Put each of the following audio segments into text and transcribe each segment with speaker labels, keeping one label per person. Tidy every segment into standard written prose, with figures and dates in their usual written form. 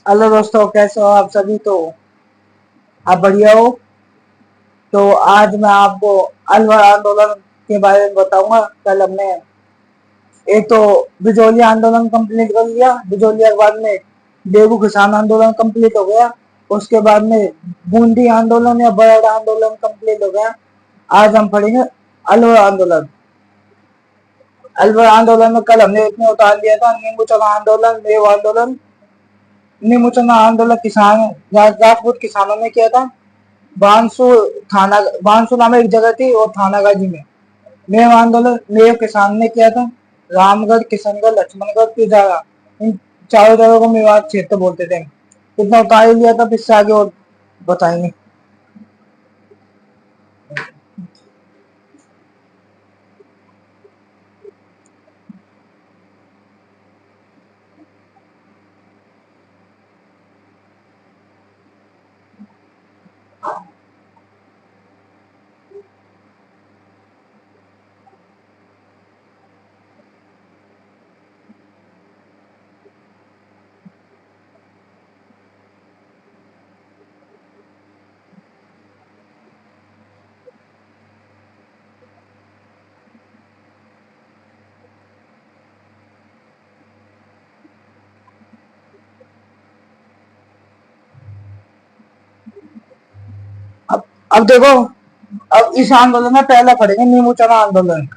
Speaker 1: Hello दोस्तों, कैसे हो आप सभी। तो आप बढ़िया हो। तो आज मैं आपको अलवर आंदोलन के बारे में बताऊंगा। कल हमने एक तो बिजोलिया आंदोलन कंप्लीट कर लिया, बिजोलिया के बाद में देवू किसान आंदोलन कंप्लीट हो गया, उसके बाद में बूंदी आंदोलन या बरड़ आंदोलन कंप्लीट हो गया। आज हम पढ़ेंगे अलवर आंदोलन। अलवर आंदोलन में कल हमने इसमें उतार लिया था नींबू चना आंदोलन, देव आंदोलन। नींबू चना आंदोलन किसान राजपूत किसानों ने किया था। बांसु थाना बांसु नाम एक जगह थी और थानागाजी में। मेव आंदोलन मेव किसान ने किया था। रामगढ़, किशनगढ़, लक्ष्मणगढ़, पिथौरा, इन चारों जगह को मेवात क्षेत्र बोलते थे। इतना उतार ही लिया था, फिर से आगे और बताएंगे। अब अब देखो, अब इस आंदोलन में पहला पढ़ेंगे नींबू चना आंदोलन।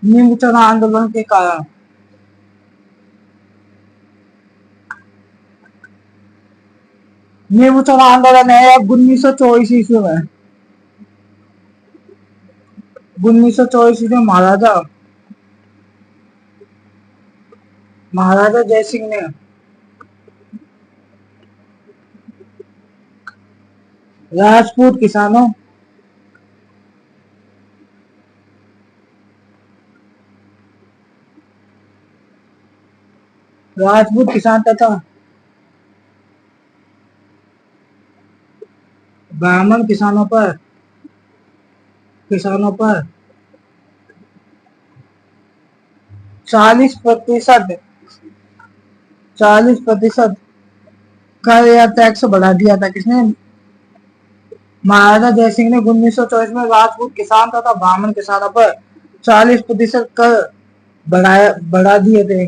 Speaker 1: नींबू चना आंदोलन के कारण नींबू चना आंदोलन है 1924 ईस्वी में। 1924 में महाराजा जय सिंह ने राजपूत किसानों राजपूत किसान तथा ब्राह्मण किसानों पर 40% 40% कर या टैक्स बढ़ा दिया था। किसने? महाराजा जयसिंह ने 1924 में राजपूत किसान तथा ब्राह्मण किसानों पर 40% कर बढ़ा दिए थे।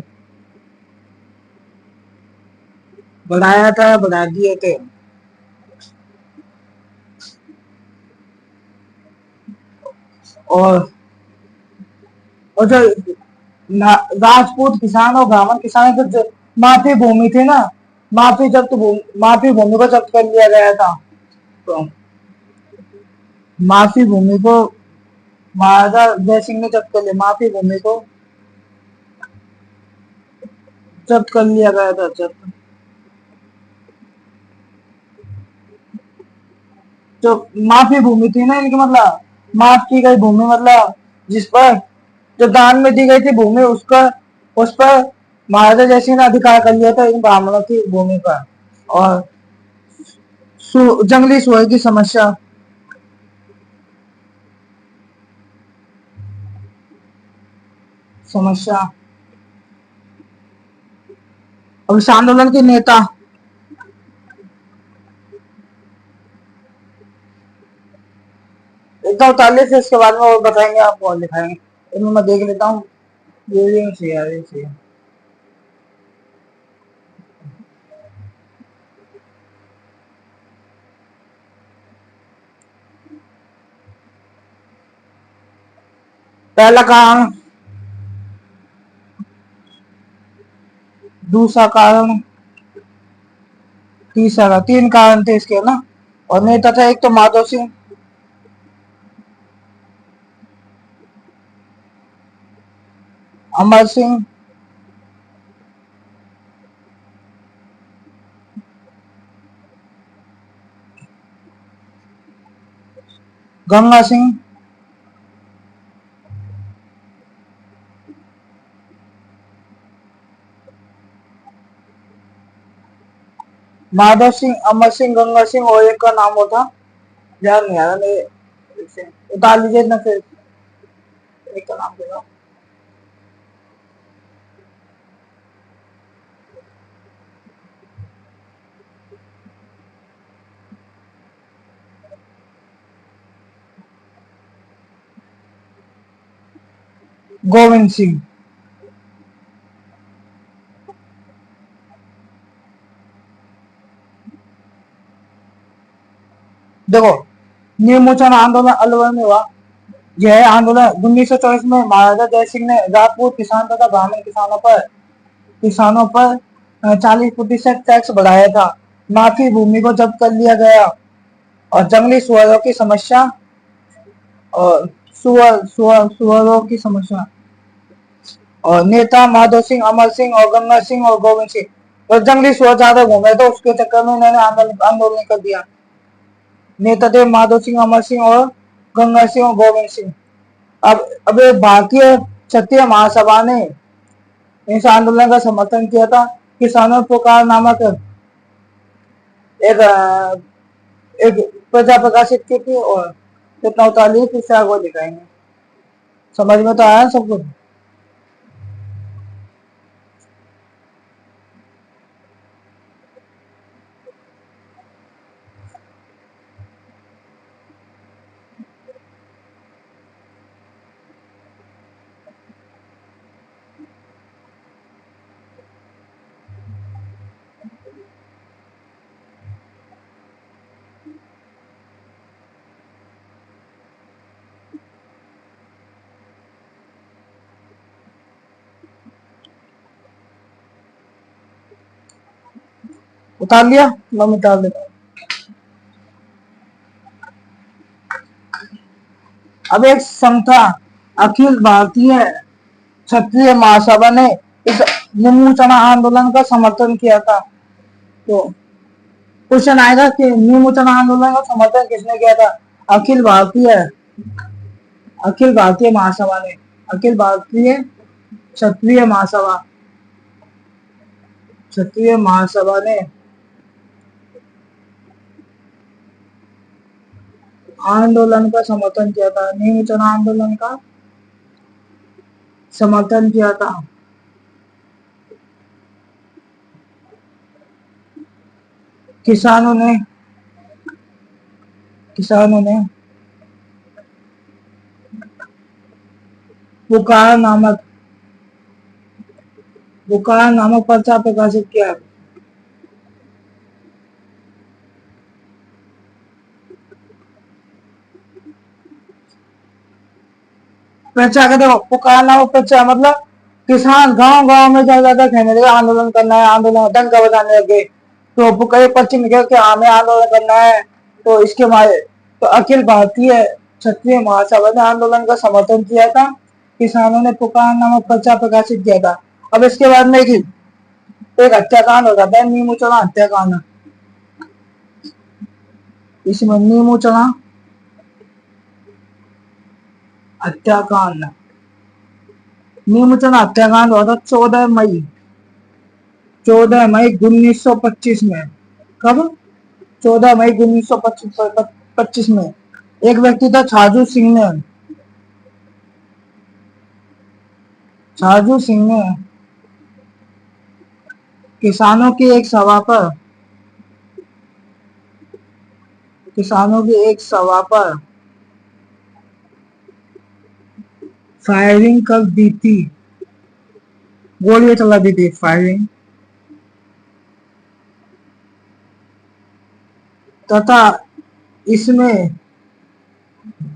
Speaker 1: बढ़ा दिए थे। और और जो राजपूत किसान और ब्राह्मण किसान तो माफी भूमि थी ना, माफी भूमि को जब्त कर लिया गया था। तो माफी भूमि को महाराजा जय सिंह ने जब्त कर लिया, माफी भूमि को जब्त कर लिया गया था। जब्त जो माफी भूमि थी ना, इनकी मतलब माफ की गई भूमि, मतलब जिस पर जो दान में दी गई थी भूमि, उस पर महाराजा जय सिंह ने अधिकार कर लिया था इन ब्राह्मणों की भूमि पर। और जंगली सुअर की समस्या। अब इस आंदोलन के नेता इतना उतार से इसके बाद में और बताएंगे, आपको और दिखाएंगे। इनमें मैं देख लेता हूँ। ये सही है, ये सही है। पहला कारण, दूसरा कारण, तीसरा, तीन कारण थे इसके ना। और नेता था एक तो माधव सिंह, अमर सिंह, गंगा सिंह माधव सिंह, अमर सिंह, गंगा सिंह और एक का नाम होता, याद नहीं आ रहा मेरे, उतार लीजिए ना फिर, एक का नाम देगा। गोविंद सिंह। देखो, निर्मोचन आंदोलन अलवर में हुआ। यह आंदोलन 1924 में महाराजा जय सिंह ने राजपूत किसान तथा ब्राह्मण किसानों पर 40% टैक्स बढ़ाया था। माफी भूमि को जब्त कर लिया गया और जंगली सुअरों की समस्या और सुअरों की समस्या, और नेता माधव सिंह, अमर सिंह और गंगा सिंह और गोविंद सिंह, तो जंगली सुअर ज्यादा घूमे तो उसके चक्कर में उन्होंने आंदोलन कर दिया। नेता थे माधव सिंह, अमर सिंह और गंगा सिंह और गोविंद सिंह। अब भारतीय क्षत्रिय महासभा ने इस आंदोलन का समर्थन किया था। किसानों पुकार नामक एक एक प्रजा प्रकाशित की थी, और कितना उतार किससे आगे दिखाएंगे। समझ में तो आया सब कुछ। उतार लिया, मैं उतार देता हूँ। अब एक संस्था अखिल भारतीय क्षत्रिय महासभा ने इस विमोचना आंदोलन का समर्थन किया था। तो क्वेश्चन आएगा कि विमोचना आंदोलन का समर्थन किसने किया था? अखिल भारतीय महासभा ने, अखिल भारतीय क्षत्रिय महासभा ने आंदोलन का समर्थन किया था, विमोचना आंदोलन का समर्थन किया था। किसानों ने पुकार नामक पर्चा प्रकाशित किया। पर्चा का देखो, पुकार नामक पर्चा मतलब किसान गांव गांव में ज्यादा कहने लगे आंदोलन करना है, आंदोलन डंका बजाने लगे। तो पुकार पर्ची निकल के हमें आंदोलन करना है, तो इसके मारे तो अखिल भारतीय क्षत्रिय महासभा ने आंदोलन का समर्थन किया था। किसानों ने पुकार नामक पर्चा प्रकाशित किया था। अब इसके बाद में एक हत्याकांड हो जाता है, नीमूचना हत्याकांड। इसमें नीमूचना हत्याकांड हुआ था 14 मई 1925 में। कब? 14 मई 1925 में। एक व्यक्ति था छाजू सिंह ने किसानों की एक सभा पर फायरिंग कर दी थी, गोलियां चला दी थी, फायरिंग, तथा इसमें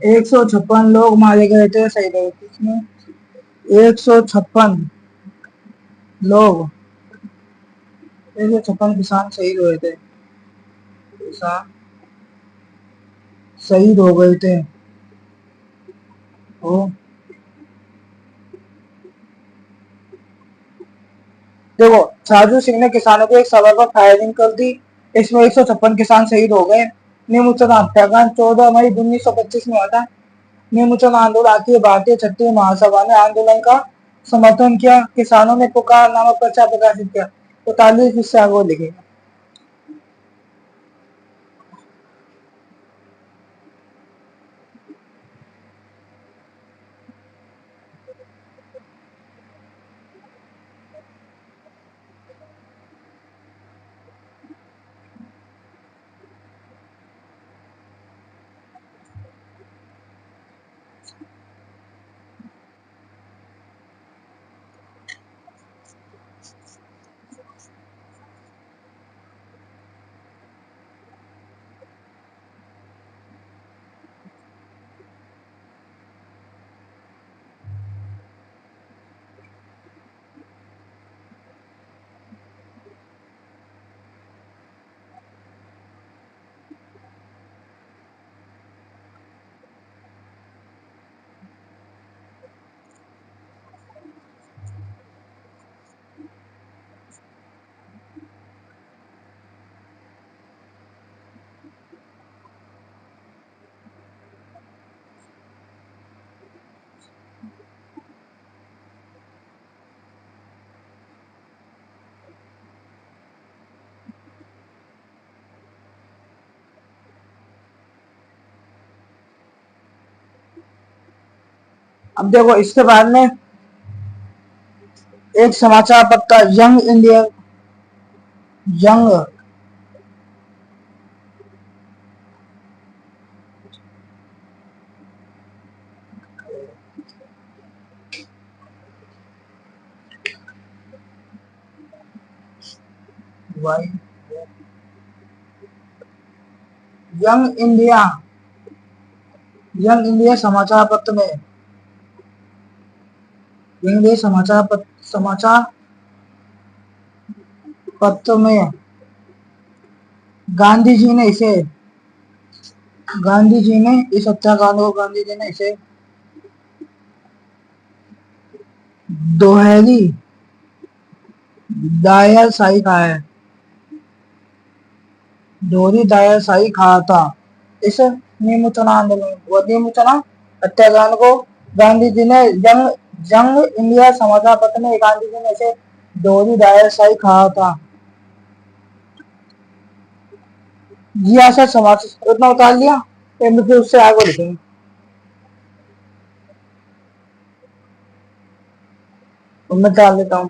Speaker 1: 156 लोग मारे गए थे, शहीद हुए थे। इसमें 156 किसान शहीद हुए थे, किसान शहीद हो गए थे। देखो, छाजू सिंह ने किसानों की एक सभा पर फायरिंग कर दी, इसमें 156 किसान शहीद हो गए। नीमूचना हत्याकांड 14 मई 1925 में हुआ था। नीमूचना आंदोलन अखिल भारतीय क्षत्रिय महासभा ने आंदोलन का समर्थन किया। किसानों ने पुकार नामक पर्चा प्रकाशित किया। तो 45 हिस्सा वो लिखेगा। अब देखो इसके बाद में एक समाचार पत्र young India, young young India, young India समाचार पत्र में, यंग इंडिया समाचार पत्र में गांधी जी ने इसे, गांधी जी ने इस हत्याकांड को, गांधी जी ने इसे दोहरी दायर शाही कहा है, दोहरी दायर शाही कहा था। इस निमुचना आंदोलन व निमुचना हत्याकांड को गांधी जी ने जंग जंग इंडिया समाचार पत्र में गांधी जी ने इसे दोहरी दायर शाही कहा था। जी ऐसा समाचार उतना उतार लिया, फिर उससे आगे लिखेंगे। मैं डाल देता हूँ।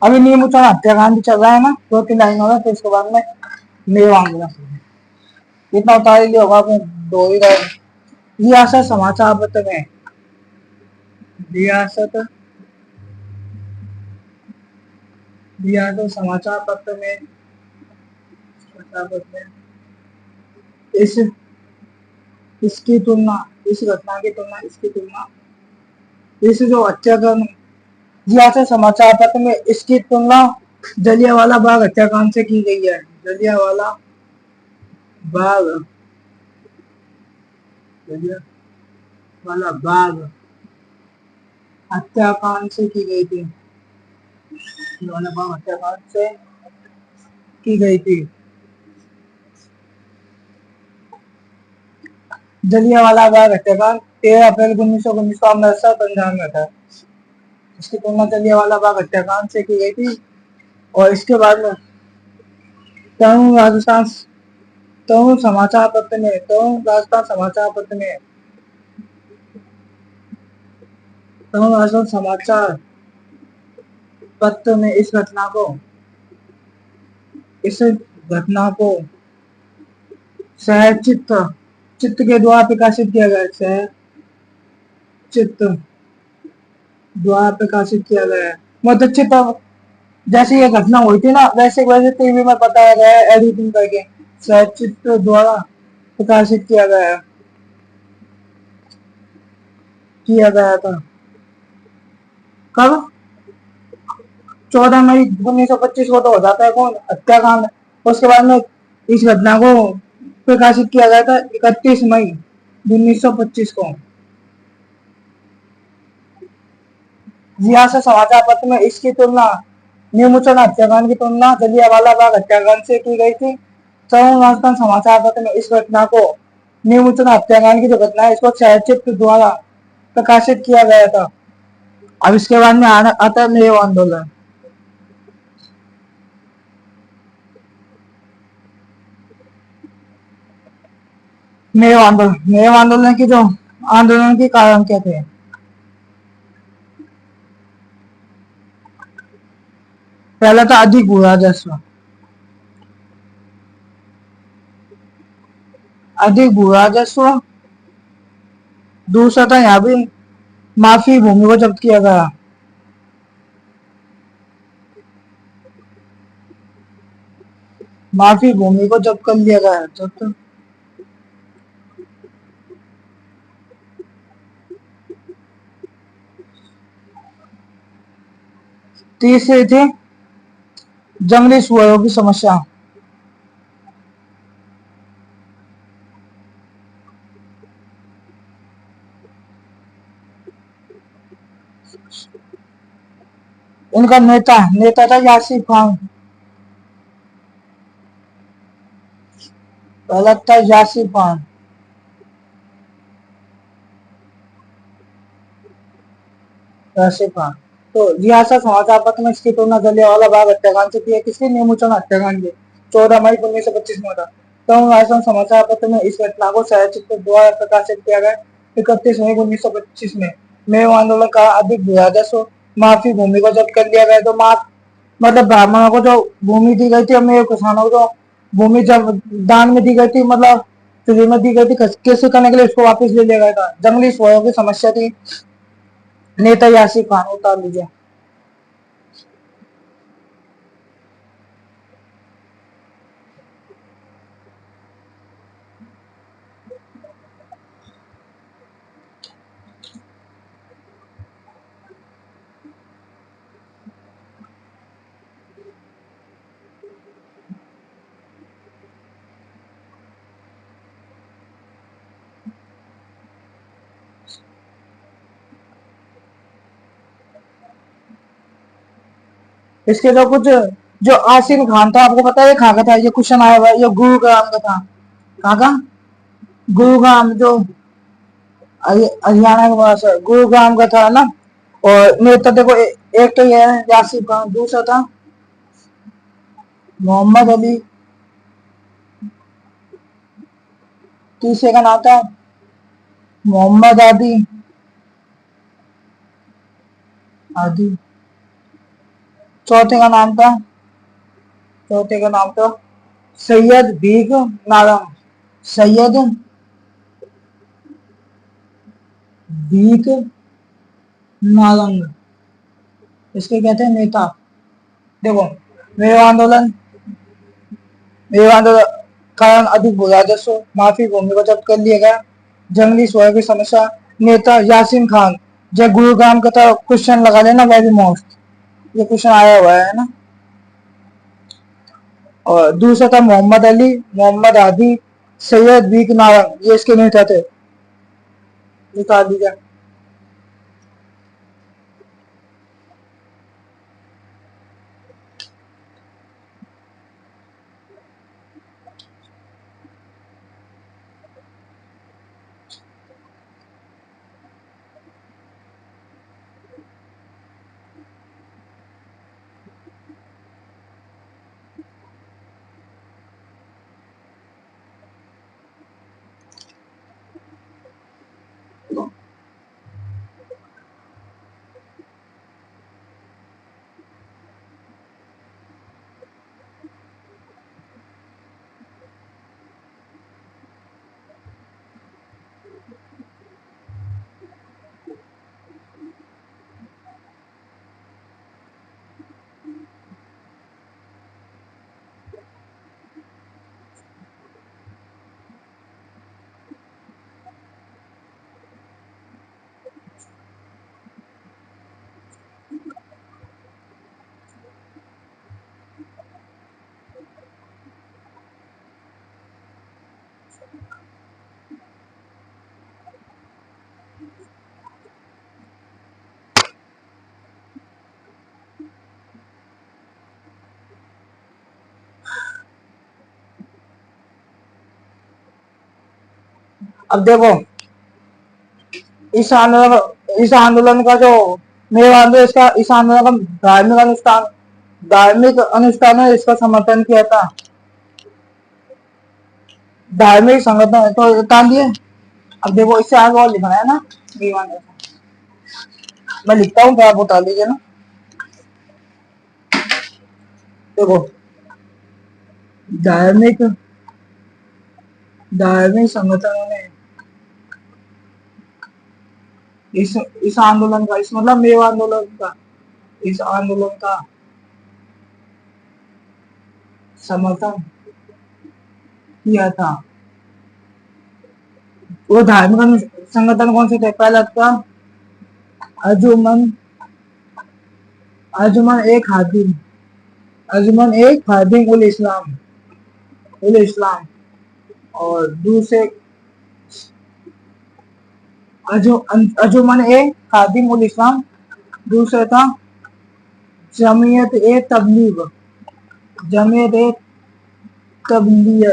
Speaker 1: अभी निमुचना हत्याकांड चल रहा है ना, 2-3 लाइनों में, फिर उसके बाद में मेरे आंदोलन इतना उतार लिया होगा आपने। दोहरी दायर रियासत समाचार पत्र में, रियासत रियासत समाचार पत्र में, समाचार पत्र में इस इसकी तुलना, इस घटना की तुलना, इसकी तुलना, इस जो हत्याकांड रियासत समाचार पत्र में इसकी तुलना जलियांवाला बाग हत्याकांड से की गई है। जलियांवाला बाग, जलियांवाला बाग हत्याकांड से की गई थी, जलियांवाला बाग हत्याकांड से की गई थी। जलियांवाला बाग हत्याकांड 13 अप्रैल 1919 को अमृतसर पंजाब में था। इसकी तुलना जलियांवाला बाग हत्याकांड से की गई थी। और इसके बाद में तरुण राजस्थान, तरुण समाचार पत्र में, तरुण राजस्थान समाचार पत्र में, तरुण राजस्थान समाचार पत्र में इस घटना को सह चित्र के द्वारा प्रकाशित किया गया, सह चित्र द्वारा प्रकाशित किया गया है। मतलब चित्र जैसे ये घटना हुई थी ना, वैसे वैसे टीवी में बताया गया है, एडिटिंग करके सह चित्र द्वारा प्रकाशित किया गया था। कब? 14 मई 1925 को तो हो जाता है कौन हत्याकांड। उसके बाद में इस घटना को प्रकाशित किया गया था 31 मई 1925 को। रियासत समाचार पत्र में इसकी तुलना निमुचन हत्याकांड की तुलना जलियांवाला बाग हत्याकांड से की गई थी। तरुण राजस्थान समाचार पत्र में इस घटना को, निमुचन हत्याकांड की जो घटना है, इसको छायाचित्र द्वारा प्रकाशित किया गया था। अब इसके बाद में आता है मेव आंदोलन। मेव आंदोलन की जो आंदोलन के कारण क्या थे? पहला था अधिक भू राजस्व, अधिक भू राजस्व। दूसरा था यहाँ भी माफी भूमि को जब्त किया गया। माफी भूमि को जब्त कर लिया गया। जब्त तीसरे थे जंगली सुअरों की समस्या। इनका नेता नेता था यासिर खान। पहला था यासिर खान। यासिर खान। तो रियासत समाचार पत्र में इसकी तुलना जलियांवाला बाग हत्याकांड से की है। किसकी? निमुचन हत्याकांड की। 14 मई 1925 में था। तमिल राजस्थान समाचार पत्र में इस घटना को छायाचित्र द्वारा प्रकाशित किया गया। 31 मई 1925 में मेव आंदोलन का अधिक राजस्व माफी भूमि को जब्त कर लिया गया। तो माफ मतलब ब्राह्मणों को जो भूमि दी गई थी, मेव किसानों को जो भूमि जब दान में दी गई थी, मतलब फ्री में दी गई थी कृषि करने के लिए, उसको वापस ले लिया गया था। जंगली सुअरों की समस्या थी, नेता यासिर खान उतार लीजिए। इसके तो कुछ जो आसिम खान था, आपको पता है कहाँ का था? ये क्वेश्चन आया हुआ है, ये गुरुग्राम का था। कहाँ का? गुरुग्राम, जो हरियाणा के पास है, गुरुग्राम का था ना। और नेता देखो, एक तो ये है यासिर खान, दूसरा था मोहम्मद अली, तीसरे का नाम था मोहम्मद आदि आदि, चौथे का नाम था चौथे का नाम था सैयद भीख नारंग। सैयद भीख नारंग, इसके कहते हैं नेता। देखो, मेव आंदोलन मेव आंदोलन कारण अधिक राजस्व माफी भूमि को जब्त कर लिया गया। जंगली सुअर की समस्या, नेता यासीन खान। जब गुरुग्राम का था, क्वेश्चन लगा लेना वेरी मोस्ट, ये क्वेश्चन आया हुआ है ना। और दूसरा था मोहम्मद अली, मोहम्मद आदि, सैयद बीक नारंग, ये इसके नेता थे। निकाल दीजिए। अब देखो, इस आंदोलन का जो मेव आंदोलन, इसका इस आंदोलन का धार्मिक अनुष्ठान है, इसका समर्थन किया था। धार्मिक संगठन तो बता दिए। अब देखो, इससे आगे और लिखना है ना। दीवान मैं लिखता हूँ, तो आप बता दीजिए ना। देखो, धार्मिक धार्मिक संगठनों ने इस आंदोलन का, इस मतलब मेव आंदोलन का, इस आंदोलन का समर्थन किया था। वो धार्मिक संगठन कौन से थे? पहला था अंजुमन अंजुमन ए खादिम उल इस्लाम। और दूसरे अंजुमन ए खादिम उल इस्लाम। दूसरा था जमीयत ए तबलीग जमीयत ए तबलीग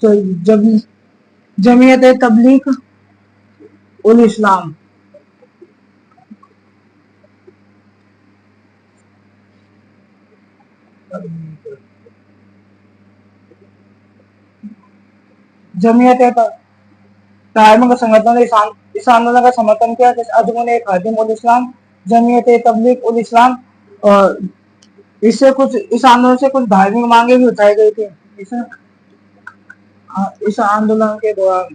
Speaker 1: तो जमीयत ए तबलीग उल इस्लाम। जमीयत धार्मिक संगठन ने इस आंदोलन का समर्थन किया, जैसे अंजुमन खादिम उल इस्लाम, जमीयत तबलीग उल इस्लाम। और इससे कुछ इस आंदोलन से कुछ धार्मिक मांगे भी उठाई गई थी। इस आंदोलन के दौरान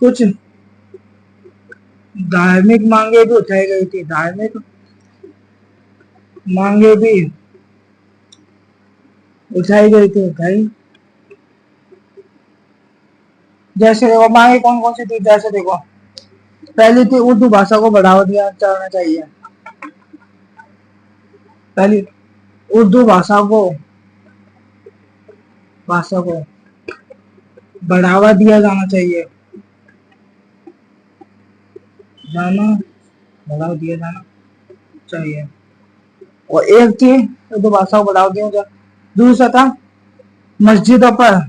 Speaker 1: कुछ धार्मिक मांगे भी उठाई गई थी। धार्मिक मांगे भी उठाई गई थी। जैसे देखो मांगे कौन कौन सी थी, जैसे देखो पहली थी उर्दू भाषा को बढ़ावा दिया जाना चाहिए। पहली उर्दू भाषा को बढ़ावा दिया जाना चाहिए। बढ़ावा दिया जाना चाहिए। और एक थी उर्दू भाषा को बढ़ावा दिया जाए। दूसरा था मस्जिदों पर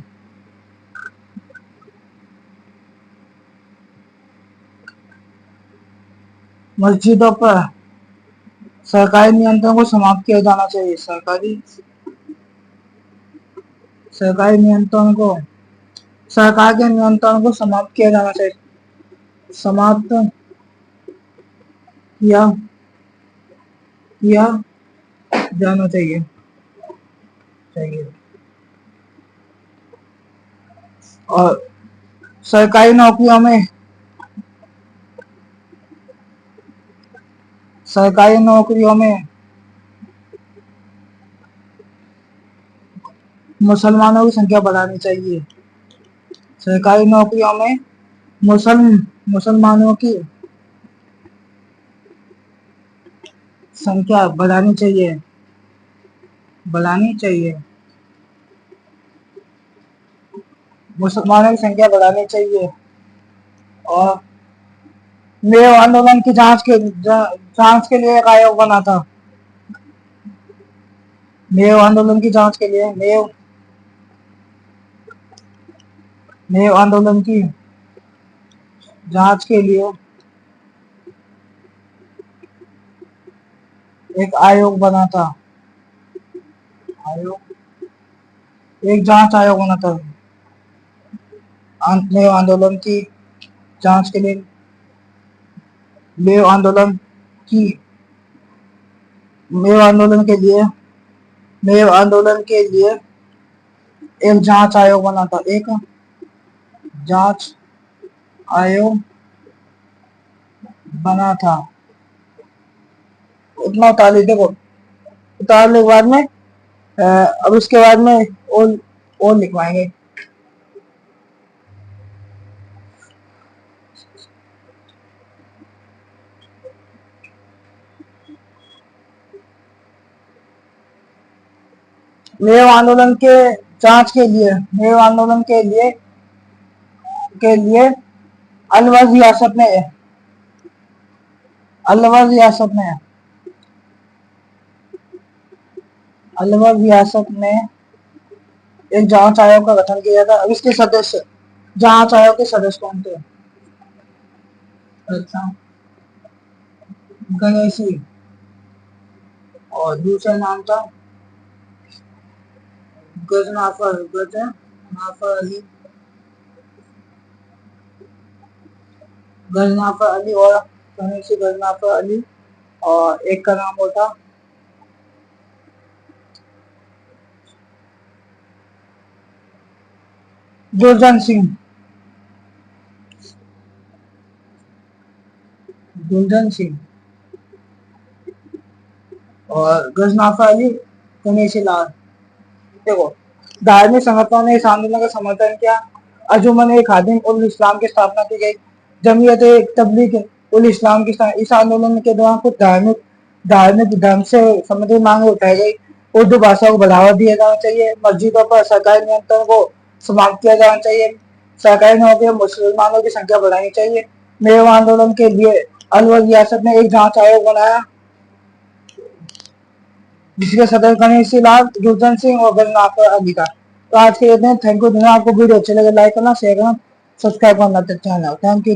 Speaker 1: सरकारी नियंत्रण को समाप्त किया जाना चाहिए। सरकार के नियंत्रण को समाप्त किया जाना चाहिए। समाप्त किया जाना चाहिए। और सरकारी नौकरियों में मुसलमानों की संख्या बढ़ानी चाहिए। सरकारी नौकरियों में मुसलमानों की संख्या बढ़ानी चाहिए। मुसलमानों की संख्या बढ़ानी चाहिए। और मेव आंदोलन की जांच के लिए एक आयोग बना था। मेव आंदोलन की जांच के लिए मेव आंदोलन की जांच के लिए एक आयोग बना था। एक जांच आयोग बना था मेव आंदोलन की जांच के लिए। मेव आंदोलन के लिए एक जांच आयोग बना था। एक जांच आयोग बना था। उतना उतार देखो, उतारने के बाद में अब उसके बाद में और लिखवाएंगे। मेव आंदोलन के जांच के लिए अलवर रियासत में एक जांच आयोग का गठन किया था। अब इसके सदस्य, जांच आयोग के सदस्य कौन थे? गणेशी, और दूसरा नाम था गजनाफर अली और गणेशी गजनाफर अली। और एक का नाम होता गुलशन सिंह और गजनाफर अली गणेशी लाल। देखो धार्मिक संगठनों ने इस आंदोलन का समर्थन किया। अंजुमन खादिम उल इस्लाम की स्थापना की गई। जमीयत तबलीग उल इस्लाम की इस आंदोलन के दौरान कुछ धार्मिक धर्म से संबंधित मांगे उठाई गई। उर्दू भाषा को बढ़ावा दिया जाना चाहिए। मस्जिदों पर सरकारी नियंत्रण को समाप्त किया जाना चाहिए। सरकारी नौकरी में मुसलमानों की संख्या बढ़ानी चाहिए। मेव आंदोलन के लिए अलवर रियासत ने एक जांच आयोग बनाया, जिसके सदस्य गणेशी लाल, गुलशन सिंह और गजनाफर अली था। तो आज के लिए थैंक यू। आपको वीडियो अच्छे लगे लाइक करना, शेयर करना, सब्सक्राइब करना चैनल। Thank you.